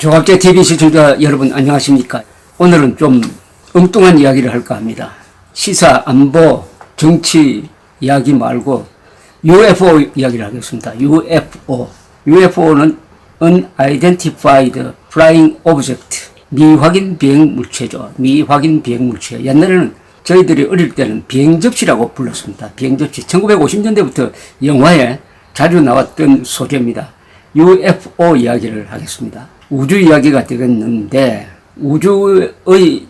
조갑제 TV 시청자 여러분 안녕하십니까? 오늘은 좀 엉뚱한 이야기를 할까 합니다. 시사, 안보, 정치 이야기 말고 UFO 이야기를 하겠습니다. UFO는 Unidentified Flying Object, 미확인 비행 물체죠. 미확인 비행 물체. 옛날에는 저희들이 어릴 때는 비행접시라고 불렀습니다. 비행접시. 1950년대부터 영화에 자주 나왔던 소재입니다. UFO 이야기를 하겠습니다. 우주 이야기가 되겠는데, 우주의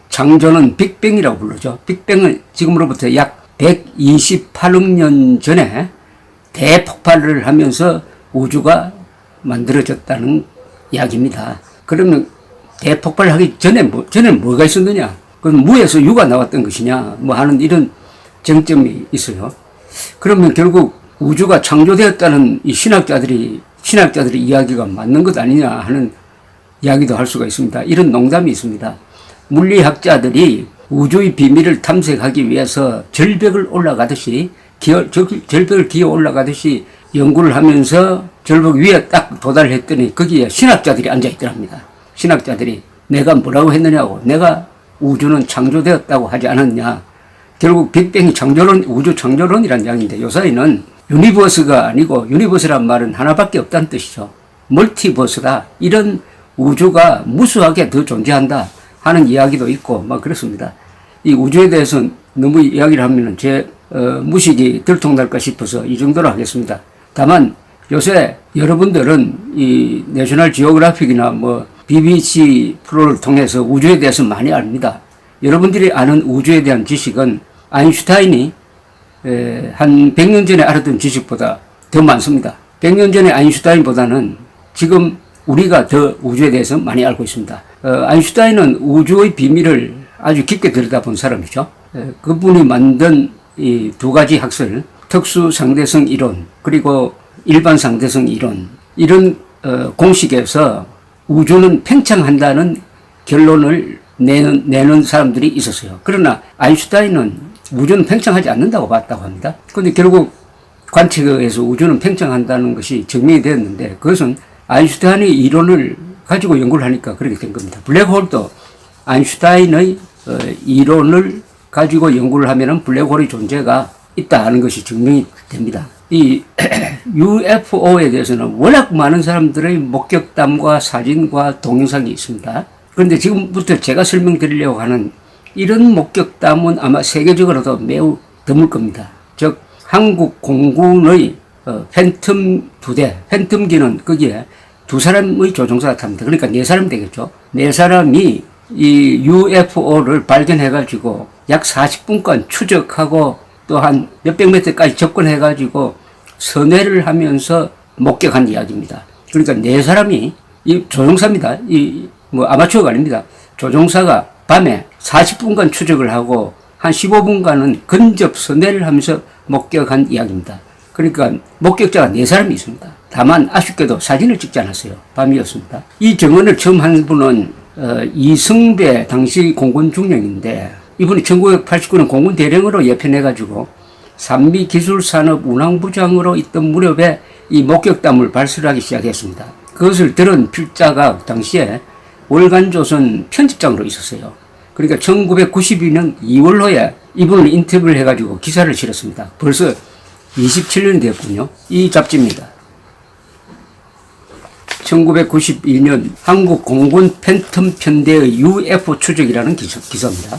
창조는 빅뱅이라고 부르죠. 빅뱅은 지금으로부터 약 128억 년 전에 대폭발을 하면서 우주가 만들어졌다는 이야기입니다. 그러면 대폭발을 하기 전에는 뭐가 있었느냐? 그럼 무에서 유가 나왔던 것이냐? 뭐 하는 이런 쟁점이 있어요. 그러면 결국 우주가 창조되었다는 이 신학자들이 이야기가 맞는 것 아니냐 하는 이야기도 할 수가 있습니다. 이런 농담이 있습니다. 물리학자들이 우주의 비밀을 탐색하기 위해서 절벽을 기어 올라가듯이 연구를 하면서 절벽 위에 딱 도달했더니 거기에 신학자들이 앉아있더랍니다. 신학자들이 내가 뭐라고 했느냐고, 내가 우주는 창조되었다고 하지 않았냐. 결국 빅뱅이 우주 창조론이라는 이야기인데, 요사이는 유니버스가 아니고, 유니버스란 말은 하나밖에 없다는 뜻이죠. 멀티버스다. 이런 우주가 무수하게 더 존재한다 하는 이야기도 있고 막 그렇습니다. 이 우주에 대해서 너무 이야기를 하면은 무식이 들통날까 싶어서 이 정도로 하겠습니다. 다만 요새 여러분들은 이 내셔널 지오그래픽이나 뭐 BBC 프로를 통해서 우주에 대해서 많이 압니다. 여러분들이 아는 우주에 대한 지식은 아인슈타인이 한 100년 전에 알았던 지식보다 더 많습니다. 100년 전에 아인슈타인보다는 지금 우리가 더 우주에 대해서 많이 알고 있습니다. 아인슈타인은 우주의 비밀을 아주 깊게 들여다본 사람이죠. 그분이 만든 이 두 가지 학설, 특수 상대성 이론, 그리고 일반 상대성 이론, 이런 공식에서 우주는 팽창한다는 결론을 내는 사람들이 있었어요. 그러나 아인슈타인은 우주는 팽창하지 않는다고 봤다고 합니다. 그런데 결국 관측에서 우주는 팽창한다는 것이 증명이 되었는데, 그것은 아인슈타인의 이론을 가지고 연구를 하니까 그렇게 된 겁니다. 블랙홀도 아인슈타인의 이론을 가지고 연구를 하면은 블랙홀의 존재가 있다 하는 것이 증명이 됩니다. 이 UFO에 대해서는 워낙 많은 사람들의 목격담과 사진과 동영상이 있습니다. 그런데 지금부터 제가 설명드리려고 하는 이런 목격담은 아마 세계적으로도 매우 드물 겁니다. 즉 한국 공군의 팬텀 2대, 팬텀기는 거기에 2사람의 조종사가 탑니다. 그러니까 4사람 되겠죠. 4사람이 이 UFO를 발견해가지고 약 40분간 추적하고 또 한 몇백 미터까지 접근해가지고 선회를 하면서 목격한 이야기입니다. 그러니까 4사람이 이 조종사입니다. 뭐 아마추어가 아닙니다. 조종사가 밤에 40분간 추적을 하고 한 15분간은 근접 선회를 하면서 목격한 이야기입니다. 그러니까 목격자가 4사람이 있습니다. 다만 아쉽게도 사진을 찍지 않았어요. 밤이었습니다. 이 증언을 처음 한 분은 이승배 당시 공군 중령인데, 이분이 1989년 공군 대령으로 예편해가지고 산미기술산업운항부장으로 있던 무렵에 이 목격담을 발설하기 시작했습니다. 그것을 들은 필자가 당시에 월간조선 편집장으로 있었어요. 그러니까 1992년 2월호에 이분을 인터뷰를 해가지고 기사를 실었습니다. 벌써 27년이 되었군요. 이 잡지입니다. 1992년 한국 공군 팬텀 편대의 UFO 추적이라는 기사입니다.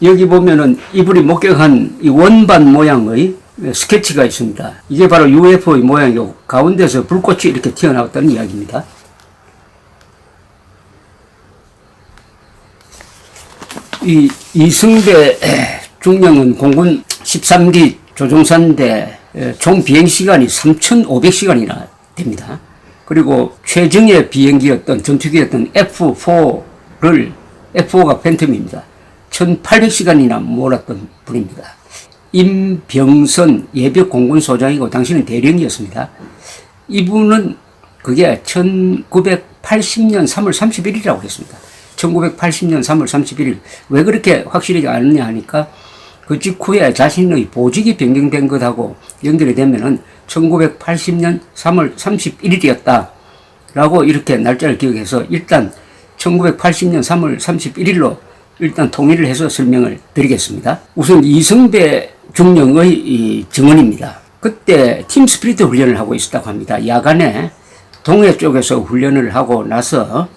여기 보면은 이분이 목격한 이 원반 모양의 스케치가 있습니다. 이게 바로 UFO의 모양이고, 가운데서 불꽃이 이렇게 튀어나왔다는 이야기입니다. 이 이승배 중령은 공군 13기 조종사인데 총 비행시간이 3,500시간이나 됩니다. 그리고 최정예 비행기였던, 전투기였던 F4가 팬텀입니다. 1,800시간이나 몰았던 분입니다. 임병선 예벽 공군 소장이고 당시는 대령이었습니다. 이분은 그게 1980년 3월 31일이라고 했습니다. 1980년 3월 31일. 왜 그렇게 확실히 아느냐 하니까 그 직후에 자신의 보직이 변경된 것하고 연결이 되면은 1980년 3월 31일이었다. 라고 이렇게 날짜를 기억해서 일단 1980년 3월 31일로 일단 통일을 해서 설명을 드리겠습니다. 우선 이승배 중령의 이 증언입니다. 그때 팀 스피릿 훈련을 하고 있었다고 합니다. 야간에 동해 쪽에서 훈련을 하고 나서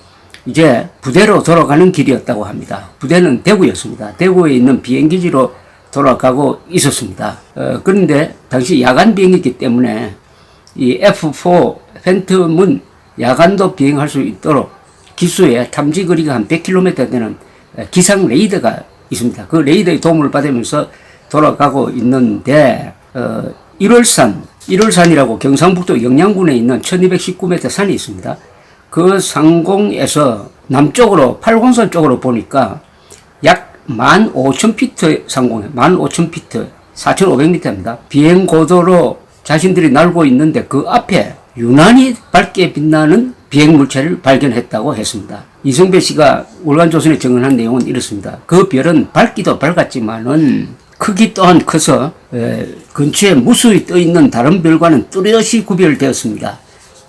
이제 부대로 돌아가는 길이었다고 합니다. 부대는 대구였습니다. 대구에 있는 비행기지로 돌아가고 있었습니다. 그런데 당시 야간 비행이기 때문에 이 F4 팬텀은 야간도 비행할 수 있도록 기수에 탐지 거리가 한 100km 되는 기상 레이더가 있습니다. 그 레이더의 도움을 받으면서 돌아가고 있는데 1월산이라고 경상북도 영양군에 있는 1219m 산이 있습니다. 그 상공에서 남쪽으로 팔공선 쪽으로 보니까 약 15,000피트 상공에 15,000피트 4,500m입니다. 비행 고도로 자신들이 날고 있는데 그 앞에 유난히 밝게 빛나는 비행 물체를 발견했다고 했습니다. 이승배 씨가 월간조선에 증언한 내용은 이렇습니다. 그 별은 밝기도 밝았지만은 크기 또한 커서 근처에 무수히 떠 있는 다른 별과는 뚜렷이 구별되었습니다.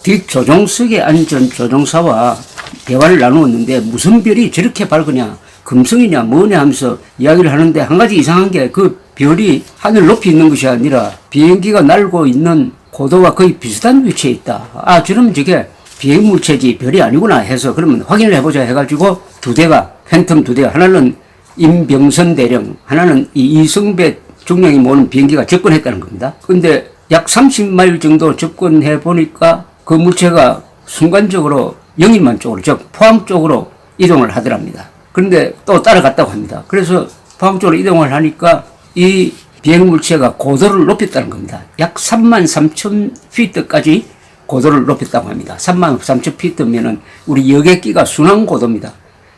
뒷조종석에 앉은 조종사와 대화를 나누었는데 무슨 별이 저렇게 밝으냐, 금성이냐 뭐냐 하면서 이야기를 하는데 한 가지 이상한 게 그 별이 하늘 높이 있는 것이 아니라 비행기가 날고 있는 고도와 거의 비슷한 위치에 있다. 아, 저러면 저게 비행물체지 별이 아니구나 해서 그러면 확인을 해보자 해가지고 두 대가, 팬텀 두 대가, 하나는 임병선 대령, 하나는 이 이승배 중령이 모는 비행기가 접근했다는 겁니다. 근데 약 30마일 정도 접근해 보니까 그 물체가 순간적으로 영일만 쪽으로, 즉 포항 쪽으로 이동을 하더랍니다. 그런데 또 따라갔다고 합니다. 그래서 포항 쪽으로 이동을 하니까 이 비행물체가 고도를 높였다는 겁니다. 약 33,000피트까지 고도를 높였다고 합니다. 33,000피트면은 우리 여객기가 순항 고도입니다.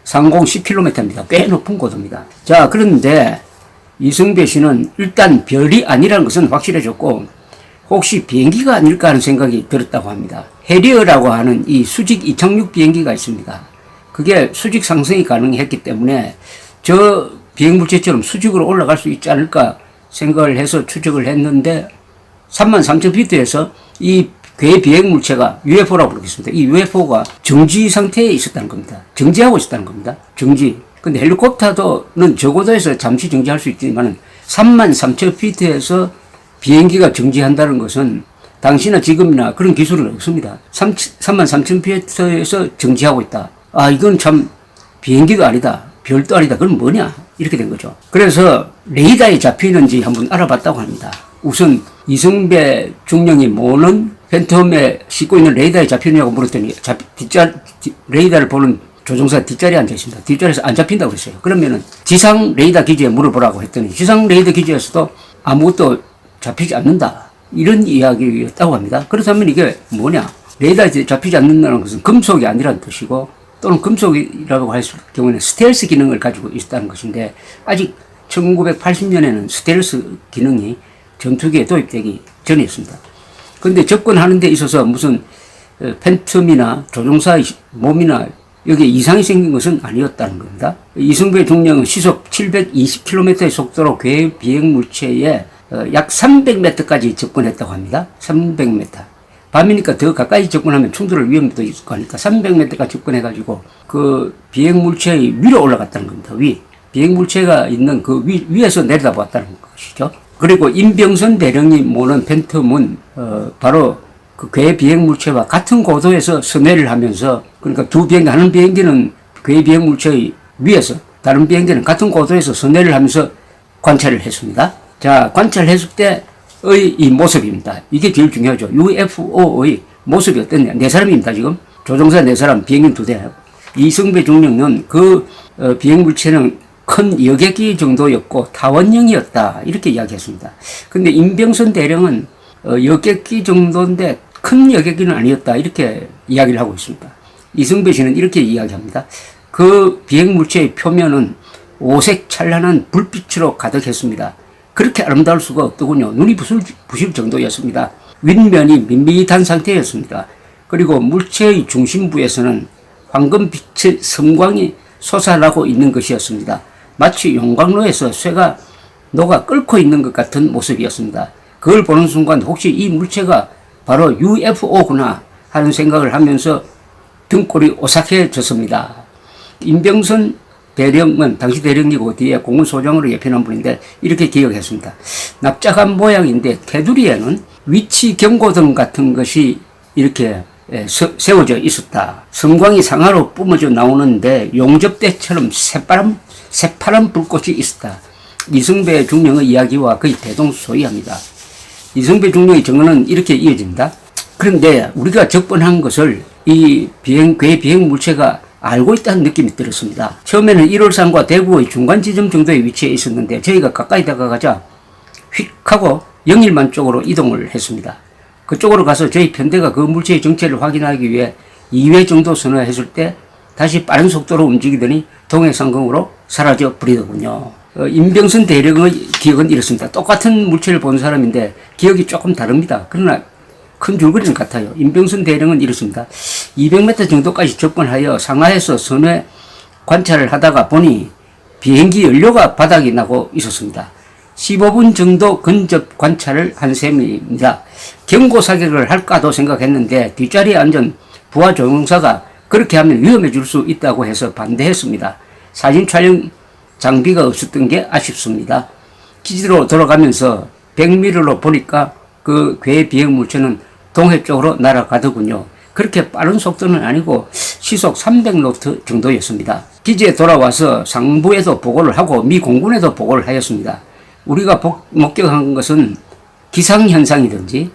상공 10km입니다. 꽤 높은 고도입니다. 자, 그런데 이승배 씨는 일단 별이 아니라는 것은 확실해졌고 혹시 비행기가 아닐까 하는 생각이 들었다고 합니다. 해리어라고 하는 이 수직 이착륙 비행기가 있습니다. 그게 수직 상승이 가능했기 때문에 저 비행물체처럼 수직으로 올라갈 수 있지 않을까 생각을 해서 추적을 했는데 33,000피트에서 이 괴 비행물체가 UFO라고 부르겠습니다. 이 UFO가 정지 상태에 있었다는 겁니다. 정지하고 있었다는 겁니다. 정지. 근데 헬리콥터는 저고도에서 잠시 정지할 수 있지만 33,000피트에서 비행기가 정지한다는 것은 당시나 지금이나 그런 기술은 없습니다. 33,000피트에서 정지하고 있다. 아, 이건 참 비행기도 아니다. 별도 아니다. 그건 뭐냐? 이렇게 된 거죠. 그래서 레이더에 잡히는지 한번 알아봤다고 합니다. 우선 이승배 중령이 모는 팬텀에 싣고 있는 레이더에 잡히느냐고 물었더니 레이더를 보는 조종사 뒷자리에 앉아 있습니다. 뒷자리에서 안 잡힌다고 그랬어요. 그러면은 지상 레이더 기지에 물어보라고 했더니 지상 레이더 기지에서도 아무것도 잡히지 않는다. 이런 이야기였다고 합니다. 그렇다면 이게 뭐냐? 레이더에 잡히지 않는다는 것은 금속이 아니라는 뜻이고 또는 금속이라고 할 경우에는 스텔스 기능을 가지고 있다는 것인데 아직 1980년에는 스텔스 기능이 전투기에 도입되기 전이었습니다. 그런데 접근하는 데 있어서 무슨 팬텀이나 조종사의 몸이나 여기에 이상이 생긴 것은 아니었다는 겁니다. 이승배 중령은 시속 720km의 속도로 괴 비행물체에 약 300m까지 접근했다고 합니다. 300m. 밤이니까 더 가까이 접근하면 충돌할 위험도 있을 거니까 300m까지 접근해가지고 그 비행물체의 위로 올라갔다는 겁니다. 비행물체가 있는 그 위에서 내려다보았다는 것이죠. 그리고 임병선 대령이 모는 팬텀은 바로 그 괴 비행물체와 같은 고도에서 선회를 하면서 그러니까 두 비행기, 하는 비행기는 괴 비행물체의 위에서 다른 비행기는 같은 고도에서 선회를 하면서 관찰을 했습니다. 자, 관찰했을 때의 이 모습입니다. 이게 제일 중요하죠. UFO의 모습이 어땠냐. 네 사람입니다, 지금. 조종사 네 사람, 비행기 두 대. 이승배 중령은 그 비행물체는 큰 여객기 정도였고 타원형이었다. 이렇게 이야기했습니다. 근데 임병선 대령은 여객기 정도인데 큰 여객기는 아니었다. 이렇게 이야기를 하고 있습니다. 이승배 씨는 이렇게 이야기합니다. 그 비행물체의 표면은 오색 찬란한 불빛으로 가득했습니다. 그렇게 아름다울 수가 없더군요. 눈이 부실 정도였습니다. 윗면이 밋밋한 상태였습니다. 그리고 물체의 중심부에서는 황금빛의 섬광이 솟아나고 있는 것이었습니다. 마치 용광로에서 쇠가 녹아 끓고 있는 것 같은 모습이었습니다. 그걸 보는 순간 혹시 이 물체가 바로 UFO구나 하는 생각을 하면서 등골이 오싹해졌습니다. 임병선 대령은 당시 대령이고 뒤에 공군소장으로 예편한 분인데 이렇게 기억했습니다. 납작한 모양인데 테두리에는 위치 경고등 같은 것이 이렇게 세워져 있었다. 섬광이 상하로 뿜어져 나오는데 용접대처럼 새파란 불꽃이 있었다. 이승배 중령의 이야기와 거의 대동소이합니다. 이승배 중령의 증언은 이렇게 이어집니다. 그런데 우리가 적번한 것을 이 괴 비행 물체가 알고 있다는 느낌이 들었습니다. 처음에는 1월산과 대구의 중간 지점 정도의 위치에 있었는데 저희가 가까이 다가가자 휙 하고 영일만 쪽으로 이동을 했습니다. 그쪽으로 가서 저희 편대가 그 물체의 정체를 확인하기 위해 2회 정도 선회했을 때 다시 빠른 속도로 움직이더니 동해상공으로 사라져 버리더군요. 임병선 대령의 기억은 이렇습니다. 똑같은 물체를 본 사람인데 기억이 조금 다릅니다. 그러나 큰 줄거리는 같아요. 임병선 대령은 이렇습니다. 200m 정도까지 접근하여 상하에서 선회 관찰을 하다가 보니 비행기 연료가 바닥이 나고 있었습니다. 15분 정도 근접 관찰을 한 셈입니다. 경고 사격을 할까도 생각했는데 뒷자리에 앉은 부하 조종사가 그렇게 하면 위험해질 수 있다고 해서 반대했습니다. 사진 촬영 장비가 없었던 게 아쉽습니다. 기지로 돌아가면서 100m로 보니까 그 괴 비행 물체는 동해 쪽으로 날아가더군요. 그렇게 빠른 속도는 아니고 시속 300노트 정도였습니다. 기지에 돌아와서 상부에도 보고를 하고 미 공군에도 보고를 하였습니다. 우리가 목격한 것은 기상현상이든지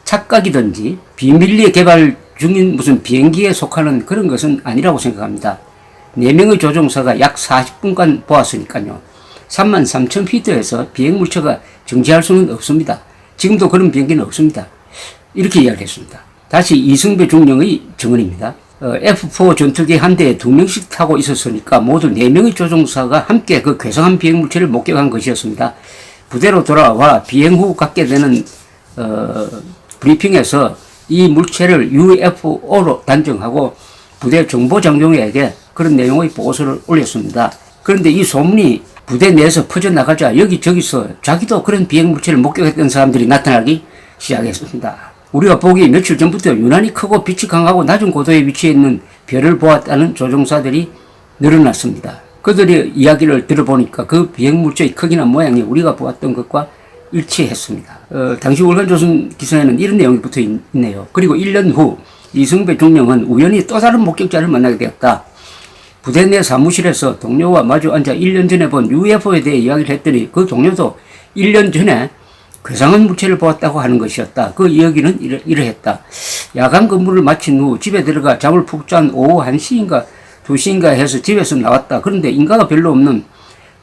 착각이든지 비밀리에 개발 중인 무슨 비행기에 속하는 그런 것은 아니라고 생각합니다. 4명의 조종사가 약 40분간 보았으니까요. 33,000피트에서 비행물체가 정지할 수는 없습니다. 지금도 그런 비행기는 없습니다. 이렇게 이야기했습니다. 다시 이승배 중령의 증언입니다. F4 전투기 한 대에 2명씩 타고 있었으니까 모두 4명의 조종사가 함께 그 괴상한 비행물체를 목격한 것이었습니다. 부대로 돌아와 비행 후 갖게 되는 브리핑에서 이 물체를 UFO로 단정하고 부대 정보장교에게 그런 내용의 보고서를 올렸습니다. 그런데 이 소문이 부대 내에서 퍼져나가자 여기저기서 자기도 그런 비행물체를 목격했던 사람들이 나타나기 시작했습니다. 우리가 보기 며칠 전부터 유난히 크고 빛이 강하고 낮은 고도에 위치해 있는 별을 보았다는 조종사들이 늘어났습니다. 그들의 이야기를 들어보니까 그 비행물체의 크기나 모양이 우리가 보았던 것과 일치했습니다. 당시 월간조선 기사에는 이런 내용이 붙어 있네요. 그리고 1년 후 이승배 중령은 우연히 또 다른 목격자를 만나게 되었다. 부대 내 사무실에서 동료와 마주 앉아 1년 전에 본 UFO에 대해 이야기를 했더니 그 동료도 1년 전에 괴상한 물체를 보았다고 하는 것이었다. 그 이야기는 이러했다. 야간 근무를 마친 후 집에 들어가 잠을 푹 잔 오후 1시인가 2시인가 해서 집에서 나왔다. 그런데 인가가 별로 없는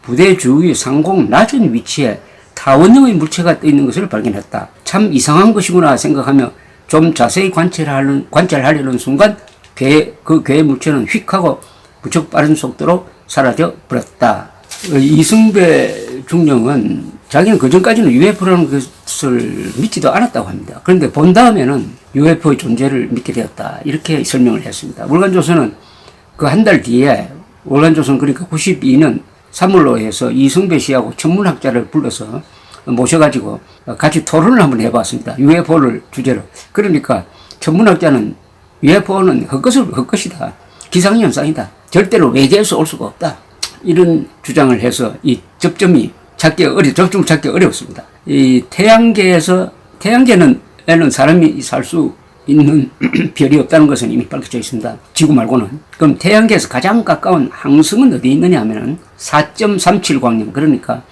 부대 주위 상공 낮은 위치에 타원형의 물체가 떠 있는 것을 발견했다. 참 이상한 것이구나 생각하며 좀 자세히 관찰하려는 순간 그 괴의 물체는 휙 하고 무척 빠른 속도로 사라져 버렸다. 이승배 중령은 자기는 그전까지는 UFO라는 것을 믿지도 않았다고 합니다. 그런데 본 다음에는 UFO의 존재를 믿게 되었다. 이렇게 설명을 했습니다. 월간조선은 그 한 달 뒤에 월간조선 그러니까 92년 3월로 해서 이승배 씨하고 천문학자를 불러서 모셔가지고 같이 토론을 한번 해봤습니다. UFO를 주제로. 그러니까 천문학자는 UFO는 헛것이다. 기상현상이다. 절대로 외계에서 올 수가 없다. 이런 주장을 해서 이 접점을 찾기 어려웠습니다. 이 태양계에는 사람이 살 수 있는 별이 없다는 것은 이미 밝혀져 있습니다. 지구 말고는. 그럼 태양계에서 가장 가까운 항성은 어디 있느냐 하면은 4.37광년, 그러니까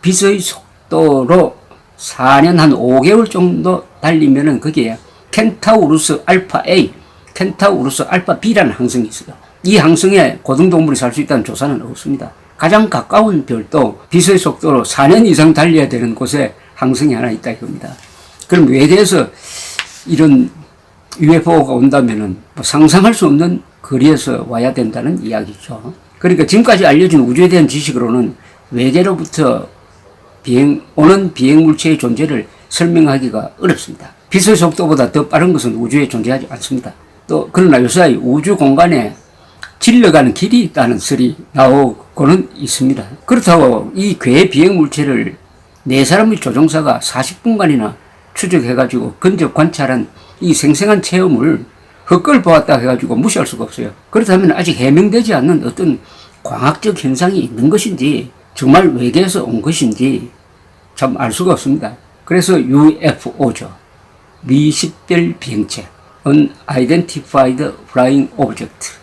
빛의 속도로 4년 한 5개월 정도 달리면은 거기에 켄타우루스 알파 A, 켄타우루스 알파 B라는 항성이 있어요. 이 항성에 고등동물이 살 수 있다는 조사는 없습니다. 가장 가까운 별도 빛의 속도로 4년 이상 달려야 되는 곳에 항성이 하나 있다 이겁니다. 그럼 외계에서 이런 UFO가 온다면은 뭐 상상할 수 없는 거리에서 와야 된다는 이야기죠. 그러니까 지금까지 알려진 우주에 대한 지식으로는 외계로부터 오는 비행물체의 존재를 설명하기가 어렵습니다. 빛의 속도보다 더 빠른 것은 우주에 존재하지 않습니다. 또 그러나 요새 우주 공간에 질러가는 길이 있다는 설이 나오고는 있습니다. 그렇다고 이 괴 비행 물체를 네 사람의 조종사가 40분간이나 추적해가지고 근접 관찰한 이 생생한 체험을 헛걸 보았다 해가지고 무시할 수가 없어요. 그렇다면 아직 해명되지 않는 어떤 광학적 현상이 있는 것인지 정말 외계에서 온 것인지 참 알 수가 없습니다. 그래서 UFO죠. 미식별 비행체, Unidentified Flying Object.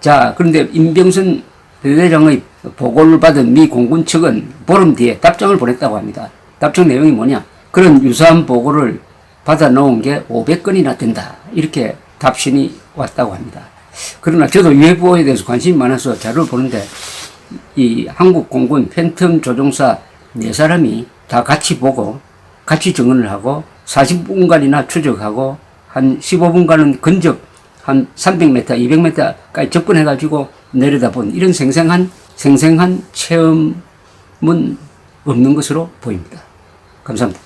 자, 그런데 임병선 대대장의 보고를 받은 미 공군 측은 보름 뒤에 답장을 보냈다고 합니다. 답장 내용이 뭐냐? 그런 유사한 보고를 받아 놓은 게 500건이나 된다. 이렇게 답신이 왔다고 합니다. 그러나 저도 UFO에 대해서 관심이 많아서 자료를 보는데 이 한국 공군 팬텀 조종사 4사람이 다 같이 보고 같이 증언을 하고 40분간이나 추적하고 한 15분간은 근접 한 300m, 200m까지 접근해가지고 내려다본 이런 생생한 체험은 없는 것으로 보입니다. 감사합니다.